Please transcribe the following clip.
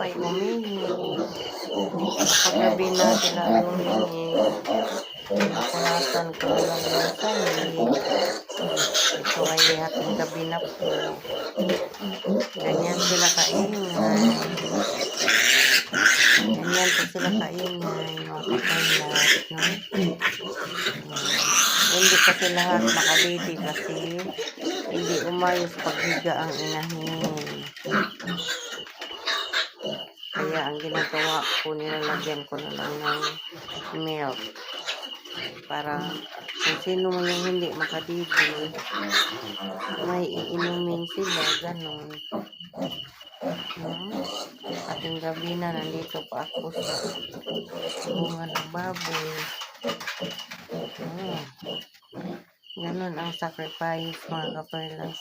ay umihi. Kapag gabi na sila ay umihi, punasan ko na lang yung sahig. Ito ay hating gabi na po. Ganyan sila kaingay. Ganyan po sila kaingay, mga kapaylat, no? Hindi kasi lahat makadidi kasi hindi umayos paghiga ang inahin. Kaya ang ginagawa ko, nilalagyan ko na lang ng milk para kung sino man yung hindi makadidi, may iinumin sila, ganun. Ating gabi na, nandito pa ako sa bunga ng baboy. Ganun ang sacrifice, mga kaperlas.